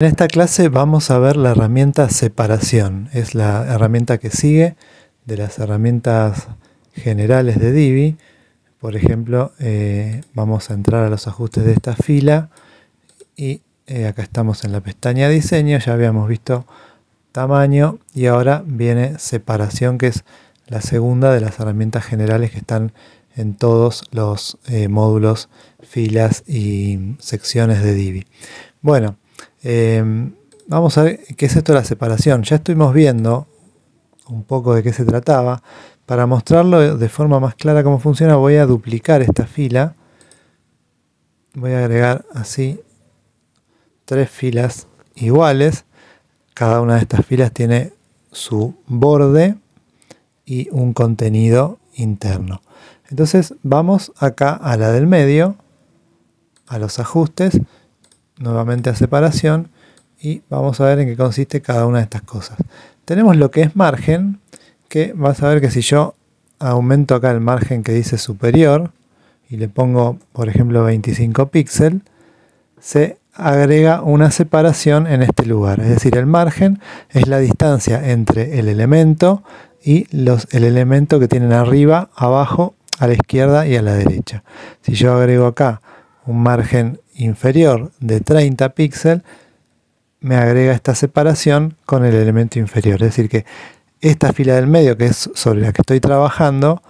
En esta clase vamos a ver la herramienta separación. Es la herramienta que sigue de las herramientas generales de Divi. Por ejemplo, vamos a entrar a los ajustes de esta fila y acá estamos en la pestaña diseño. Ya habíamos visto tamaño y ahora viene separación, que es la segunda de las herramientas generales que están en todos los módulos, filas y secciones de Divi. Bueno, vamos a ver qué es esto de la separación. Ya estuvimos viendo un poco de qué se trataba. Para mostrarlo de forma más clara cómo funciona, voy a duplicar esta fila. Voy a agregar así 3 filas iguales. Cada una de estas filas tiene su borde y un contenido interno. Entonces vamos acá a la del medio, a los ajustes, nuevamente a separación, y vamos a ver en qué consiste cada una de estas cosas. Tenemos lo que es margen, que vas a ver que si yo aumento acá el margen que dice superior y le pongo por ejemplo 25 píxeles, se agrega una separación en este lugar. Es decir, el margen es la distancia entre el elemento y el elemento que tienen arriba, abajo, a la izquierda y a la derecha. Si yo agrego acá un margen inferior de 30 píxeles, me agrega esta separación con el elemento inferior. Es decir que esta fila del medio, que es sobre la que estoy trabajando,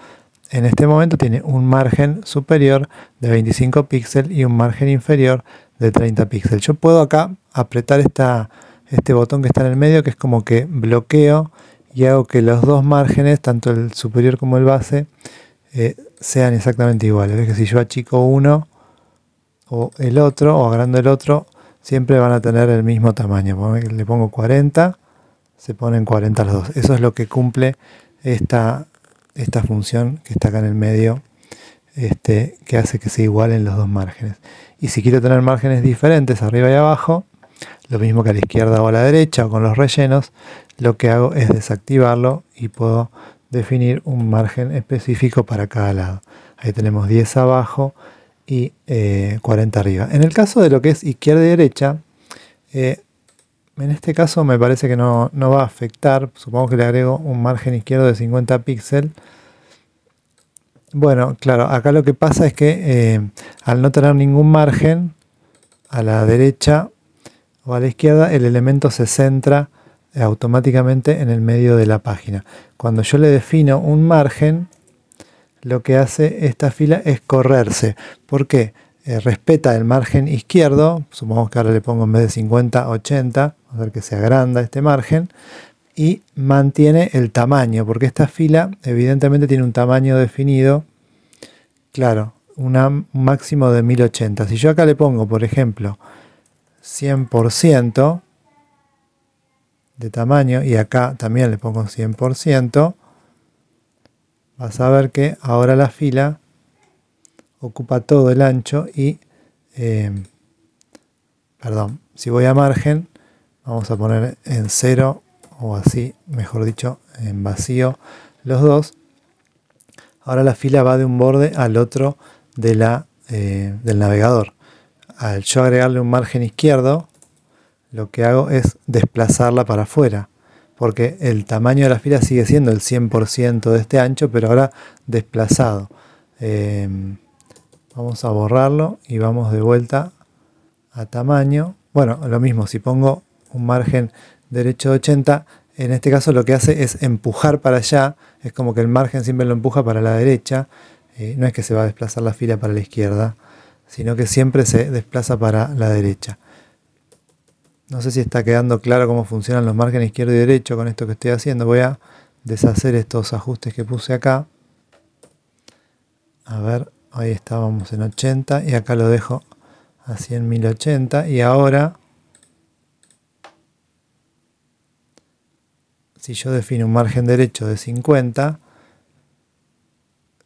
en este momento tiene un margen superior de 25 píxeles y un margen inferior de 30 píxeles. Yo puedo acá apretar este botón que está en el medio, que es como que bloqueo y hago que los dos márgenes, tanto el superior como el base, sean exactamente iguales. Es que si yo achico uno o el otro, o agrando el otro, siempre van a tener el mismo tamaño. Le pongo 40, se ponen 40 los dos. Eso es lo que cumple esta función que está acá en el medio, que hace que se igualen los dos márgenes. Y si quiero tener márgenes diferentes arriba y abajo, lo mismo que a la izquierda o a la derecha o con los rellenos, lo que hago es desactivarlo y puedo definir un margen específico para cada lado. Ahí tenemos 10 abajo y 40 arriba. En el caso de lo que es izquierda y derecha, en este caso me parece que no va a afectar. Supongo que le agrego un margen izquierdo de 50 píxeles. Bueno, claro, acá lo que pasa es que al no tener ningún margen a la derecha o a la izquierda, el elemento se centra automáticamente en el medio de la página. Cuando yo le defino un margen, lo que hace esta fila es correrse. ¿Por qué? Respeta el margen izquierdo. Supongamos que ahora le pongo en vez de 50, 80. Vamos a ver que se agranda este margen. Y mantiene el tamaño, porque esta fila evidentemente tiene un tamaño definido. Claro, un máximo de 1080. Si yo acá le pongo, por ejemplo, 100% de tamaño, y acá también le pongo 100%, vas a ver que ahora la fila ocupa todo el ancho y, perdón, si voy a margen, vamos a poner en 0 o así, mejor dicho, en vacío los dos. Ahora la fila va de un borde al otro del navegador. Al yo agregarle un margen izquierdo, lo que hago es desplazarla para afuera, porque el tamaño de la fila sigue siendo el 100% de este ancho, pero ahora desplazado. Vamos a borrarlo y vamos de vuelta a tamaño. Bueno, lo mismo, si pongo un margen derecho de 80, en este caso lo que hace es empujar para allá. Es como que el margen siempre lo empuja para la derecha. No es que se va a desplazar la fila para la izquierda, sino que siempre se desplaza para la derecha. No sé si está quedando claro cómo funcionan los márgenes izquierdo y derecho con esto que estoy haciendo. Voy a deshacer estos ajustes que puse acá. A ver, ahí estábamos en 80 y acá lo dejo así en 1080. Y ahora, si yo defino un margen derecho de 50,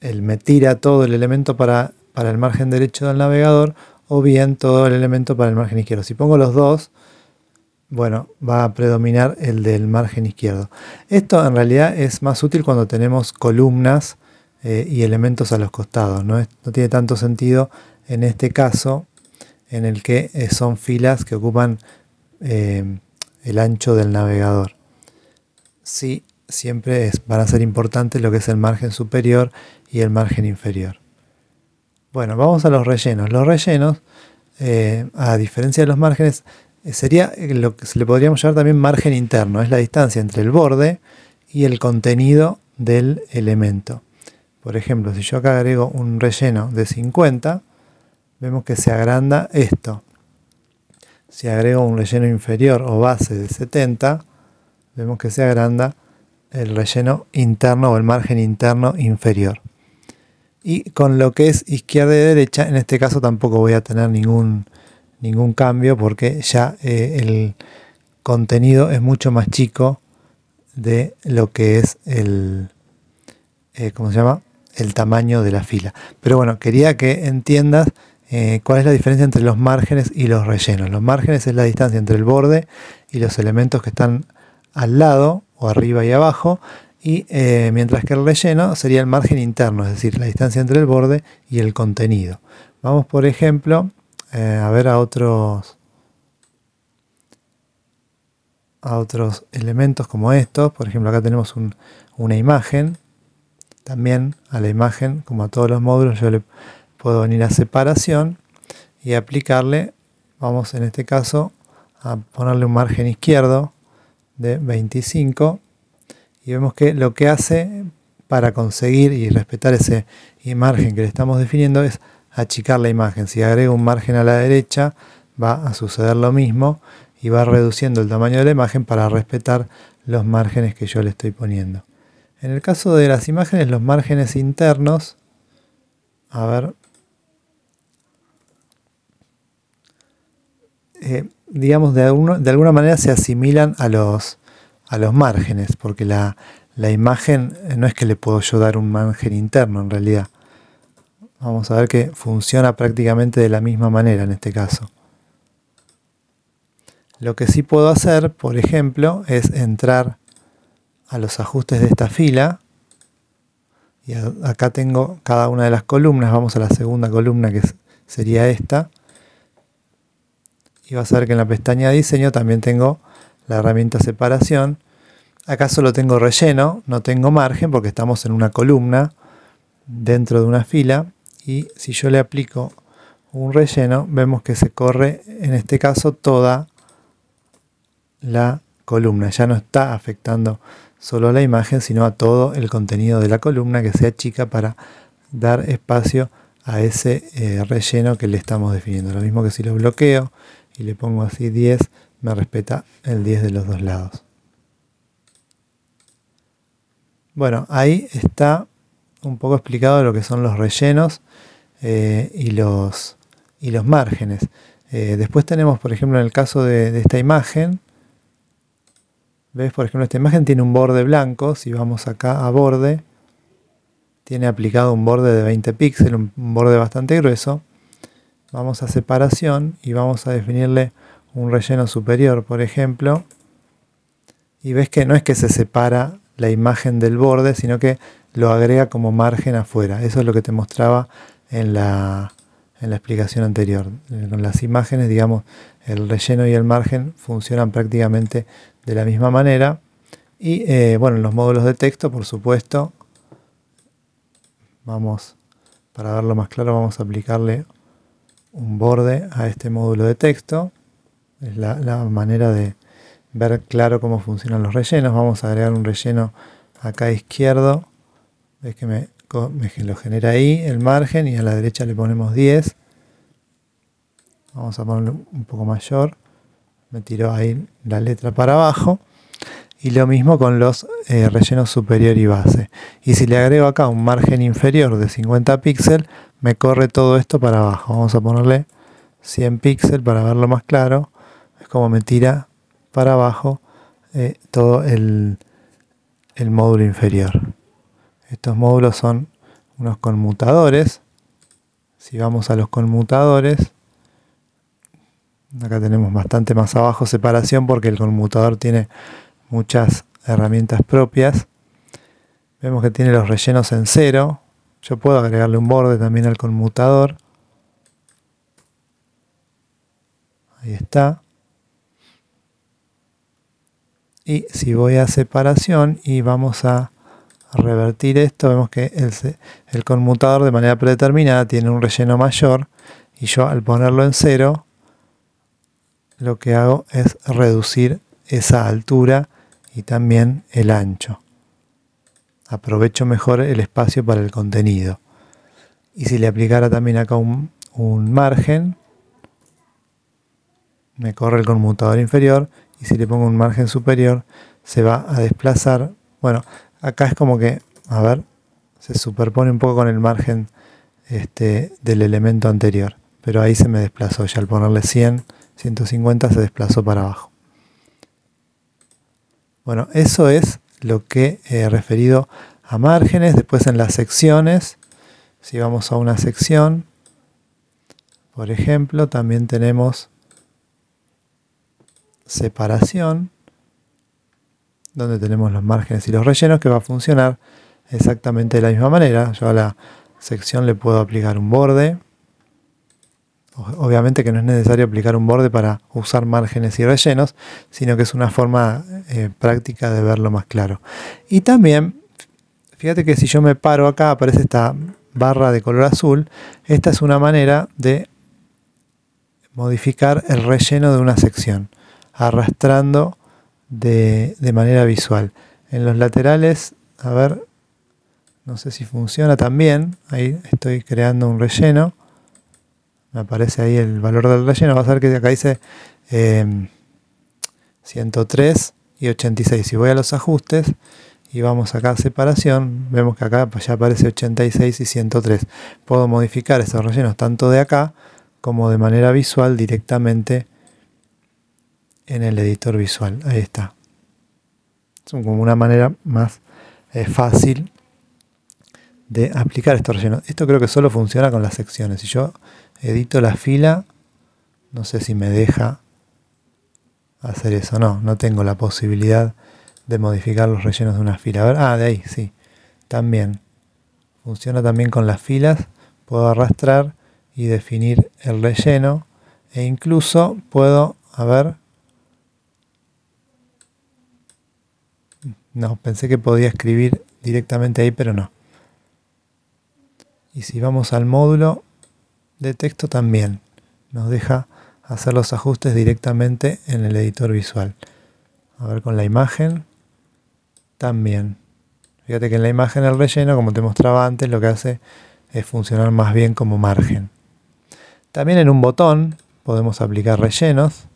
él me tira todo el elemento para el margen derecho del navegador, o bien todo el elemento para el margen izquierdo. Si pongo los dos, bueno, va a predominar el del margen izquierdo. Esto en realidad es más útil cuando tenemos columnas y elementos a los costados. No tiene tanto sentido en este caso, en el que son filas que ocupan el ancho del navegador. Sí, siempre van a ser importantes lo que es el margen superior y el margen inferior. Bueno, vamos a los rellenos. Los rellenos, a diferencia de los márgenes, sería lo que se le podríamos llamar también margen interno. Es la distancia entre el borde y el contenido del elemento. Por ejemplo, si yo acá agrego un relleno de 50, vemos que se agranda esto. Si agrego un relleno inferior o base de 70, vemos que se agranda el relleno interno o el margen interno inferior. Y con lo que es izquierda y derecha, en este caso tampoco voy a tener ningún cambio porque ya el contenido es mucho más chico de lo que es el, ¿cómo se llama? El tamaño de la fila. Pero bueno, quería que entiendas cuál es la diferencia entre los márgenes y los rellenos. Los márgenes es la distancia entre el borde y los elementos que están al lado o arriba y abajo, y mientras que el relleno sería el margen interno, es decir, la distancia entre el borde y el contenido. Vamos, por ejemplo, a ver a otros elementos como estos. Por ejemplo, acá tenemos una imagen. También a la imagen, como a todos los módulos, yo le puedo venir a separación y aplicarle, vamos en este caso a ponerle un margen izquierdo de 25, y vemos que lo que hace para conseguir y respetar ese margen que le estamos definiendo es achicar la imagen. Si agrego un margen a la derecha, va a suceder lo mismo y va reduciendo el tamaño de la imagen para respetar los márgenes que yo le estoy poniendo. En el caso de las imágenes, los márgenes internos, a ver, digamos de alguna manera se asimilan a los márgenes, porque la imagen no es que le puedo yo dar un margen interno en realidad. Vamos a ver que funciona prácticamente de la misma manera en este caso. Lo que sí puedo hacer, por ejemplo, es entrar a los ajustes de esta fila, y acá tengo cada una de las columnas. Vamos a la segunda columna, que sería esta, y vas a ver que en la pestaña diseño también tengo la herramienta separación. Acá solo tengo relleno, no tengo margen porque estamos en una columna dentro de una fila, y si yo le aplico un relleno vemos que se corre en este caso toda la columna. Ya no está afectando solo a la imagen, sino a todo el contenido de la columna, que se achica para dar espacio a ese relleno que le estamos definiendo. Lo mismo que si lo bloqueo y le pongo así 10, me respeta el 10 de los dos lados. Bueno, ahí está un poco explicado lo que son los rellenos y los márgenes. Después tenemos, por ejemplo, en el caso de esta imagen, ¿ves? Por ejemplo, esta imagen tiene un borde blanco. Si vamos acá a borde, tiene aplicado un borde de 20 píxeles, un borde bastante grueso. Vamos a separación y vamos a definirle un relleno superior, por ejemplo. Y ves que no es que se separa la imagen del borde, sino que lo agrega como margen afuera. Eso es lo que te mostraba en la explicación anterior. Con las imágenes, digamos, el relleno y el margen funcionan prácticamente de la misma manera. Y bueno, en los módulos de texto, por supuesto, para verlo más claro, vamos a aplicarle un borde a este módulo de texto. Es la manera de ver claro cómo funcionan los rellenos. Vamos a agregar un relleno acá izquierdo. Ves que me lo genera ahí el margen, y a la derecha le ponemos 10. Vamos a ponerlo un poco mayor. Me tiró ahí la letra para abajo. Y lo mismo con los rellenos superior y base. Y si le agrego acá un margen inferior de 50 píxeles, me corre todo esto para abajo. Vamos a ponerle 100 píxeles para verlo más claro. Es como me tira para abajo todo el módulo inferior. Estos módulos son unos conmutadores. Si vamos a los conmutadores, acá tenemos bastante más abajo separación, porque el conmutador tiene muchas herramientas propias. Vemos que tiene los rellenos en 0. Yo puedo agregarle un borde también al conmutador. Ahí está. Y si voy a separación y vamos a revertir esto, vemos que el conmutador de manera predeterminada tiene un relleno mayor y yo al ponerlo en 0 lo que hago es reducir esa altura y también el ancho. Aprovecho mejor el espacio para el contenido. Y si le aplicara también acá un margen, me corre el conmutador inferior, y si le pongo un margen superior se va a desplazar. Bueno, acá es como que, a ver, se superpone un poco con el margen del elemento anterior, pero ahí se me desplazó, ya al ponerle 100, 150 se desplazó para abajo. Bueno, eso es lo que he referido a márgenes. Después en las secciones, si vamos a una sección, por ejemplo, también tenemos separación, donde tenemos los márgenes y los rellenos, que va a funcionar exactamente de la misma manera. Yo a la sección le puedo aplicar un borde. Obviamente que no es necesario aplicar un borde para usar márgenes y rellenos, sino que es una forma práctica de verlo más claro. Y también, fíjate que si yo me paro acá, aparece esta barra de color azul. Esta es una manera de modificar el relleno de una sección, arrastrando de manera visual. En los laterales, a ver, no sé si funciona también. Ahí estoy creando un relleno. Me aparece ahí el valor del relleno. Vas a ver que acá dice 103 y 86. Si voy a los ajustes y vamos acá a separación, vemos que acá ya aparece 86 y 103. Puedo modificar esos rellenos tanto de acá como de manera visual directamente en el editor visual. Ahí está. Es como una manera más fácil de aplicar estos rellenos. Esto creo que solo funciona con las secciones. Si yo edito la fila, no sé si me deja hacer eso. No tengo la posibilidad de modificar los rellenos de una fila. A ver, de ahí, sí. También. Funciona también con las filas. Puedo arrastrar y definir el relleno. E incluso puedo, a ver. No, pensé que podía escribir directamente ahí, pero no. Y si vamos al módulo de texto también nos deja hacer los ajustes directamente en el editor visual. A ver, con la imagen también. Fíjate que en la imagen el relleno, como te mostraba antes, lo que hace es funcionar más bien como margen. También en un botón podemos aplicar rellenos.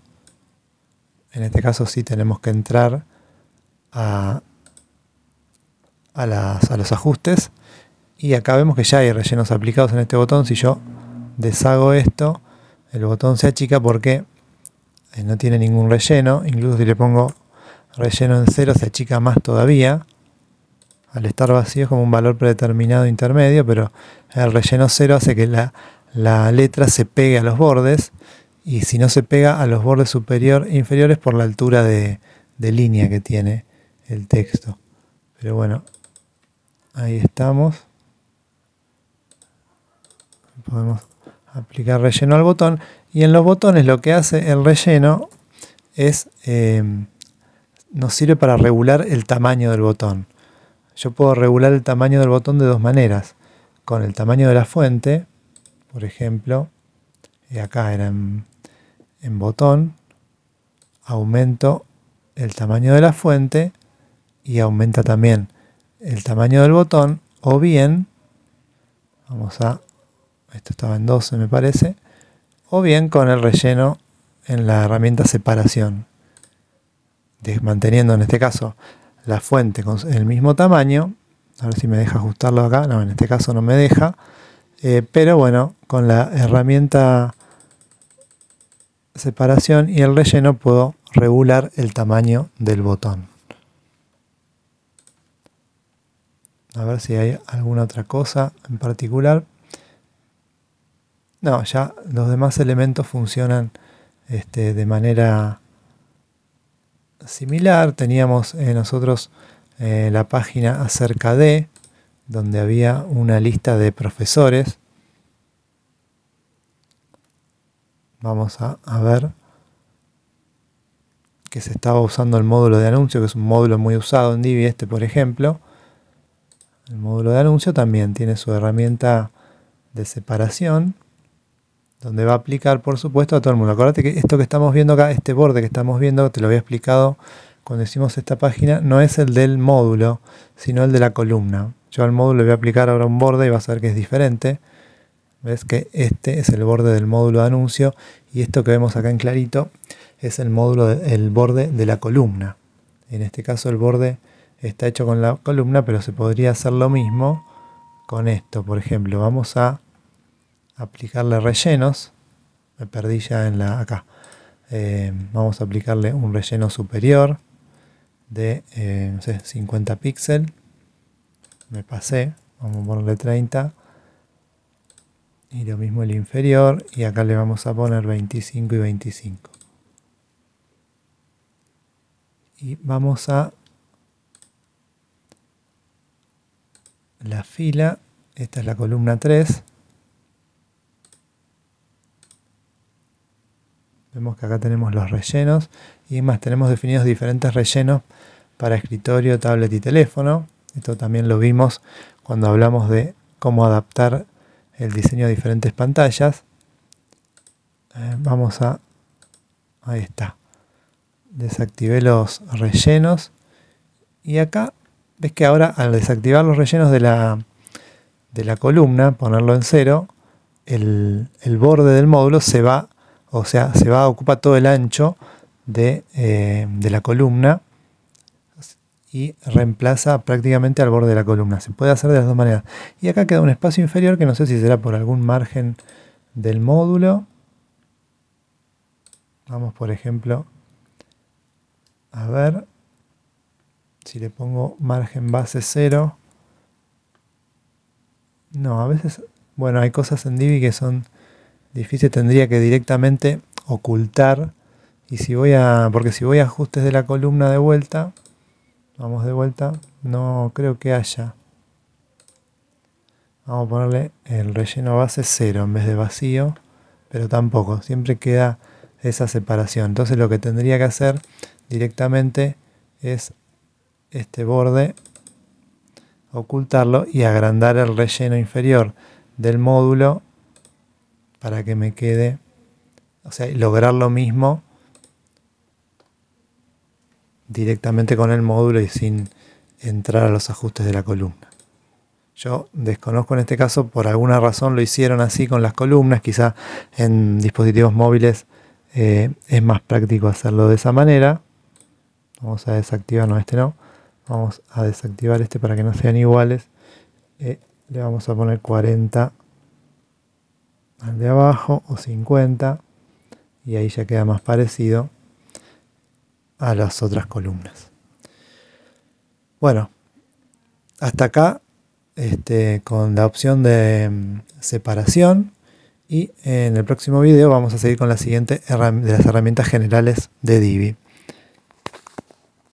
En este caso sí tenemos que entrar a los ajustes. Y acá vemos que ya hay rellenos aplicados en este botón. Si yo deshago esto, el botón se achica porque no tiene ningún relleno. Incluso si le pongo relleno en 0 se achica más todavía. Al estar vacío es como un valor predeterminado intermedio, pero el relleno 0 hace que la letra se pegue a los bordes, y si no se pega a los bordes superior e inferiores por la altura de línea que tiene el texto. Pero bueno, ahí estamos. Podemos aplicar relleno al botón, y en los botones lo que hace el relleno es nos sirve para regular el tamaño del botón. Yo puedo regular el tamaño del botón de dos maneras: con el tamaño de la fuente, por ejemplo, acá era en botón, aumento el tamaño de la fuente y aumenta también el tamaño del botón, o bien, esto estaba en 12 me parece, o bien con el relleno en la herramienta separación, manteniendo en este caso la fuente con el mismo tamaño. A ver si me deja ajustarlo acá. No, en este caso no me deja. Pero bueno, con la herramienta separación y el relleno puedo regular el tamaño del botón. A ver si hay alguna otra cosa en particular. No, ya los demás elementos funcionan de manera similar. Teníamos nosotros la página acerca de, donde había una lista de profesores. Vamos a ver que se estaba usando el módulo de anuncio, que es un módulo muy usado en Divi, por ejemplo. El módulo de anuncio también tiene su herramienta de separación, donde va a aplicar, por supuesto, a todo el mundo. Acuérdate que esto que estamos viendo acá, este borde que estamos viendo, te lo había explicado cuando hicimos esta página, no es el del módulo, sino el de la columna. Yo al módulo le voy a aplicar ahora un borde y vas a ver que es diferente. Ves que este es el borde del módulo de anuncio y esto que vemos acá en clarito es el borde de la columna. En este caso el borde está hecho con la columna, pero se podría hacer lo mismo con esto. Por ejemplo, vamos a aplicarle rellenos. Me perdí ya acá. Vamos a aplicarle un relleno superior de no sé, 50 píxeles. Me pasé. Vamos a ponerle 30. Y lo mismo el inferior. Y acá le vamos a poner 25 y 25. Y vamos a la fila. Esta es la columna 3. Vemos que acá tenemos los rellenos y más tenemos definidos diferentes rellenos para escritorio, tablet y teléfono. Esto también lo vimos cuando hablamos de cómo adaptar el diseño a diferentes pantallas. Ahí está. Desactivé los rellenos y acá ves que ahora al desactivar los rellenos de la columna, ponerlo en 0, el borde del módulo se va. O sea, ocupa todo el ancho de la columna y reemplaza prácticamente al borde de la columna. Se puede hacer de las dos maneras. Y acá queda un espacio inferior que no sé si será por algún margen del módulo. Vamos, por ejemplo, a ver si le pongo margen base 0. No, a veces, bueno, hay cosas en Divi que son difícil, tendría que directamente ocultar. Y porque si voy a ajustes de la columna de vuelta, vamos de vuelta, no creo que haya. Vamos a ponerle el relleno base 0 en vez de vacío, pero tampoco, siempre queda esa separación. Entonces lo que tendría que hacer directamente es este borde, ocultarlo y agrandar el relleno inferior del módulo para que me quede, o sea, lograr lo mismo directamente con el módulo y sin entrar a los ajustes de la columna. Yo desconozco en este caso, por alguna razón lo hicieron así con las columnas, quizá en dispositivos móviles es más práctico hacerlo de esa manera. Vamos a desactivar, no, este no. Vamos a desactivar este para que no sean iguales. Le vamos a poner 40 al de abajo o 50 y ahí ya queda más parecido a las otras columnas. Bueno, hasta acá con la opción de separación, y en el próximo video vamos a seguir con la siguiente de las herramientas generales de Divi.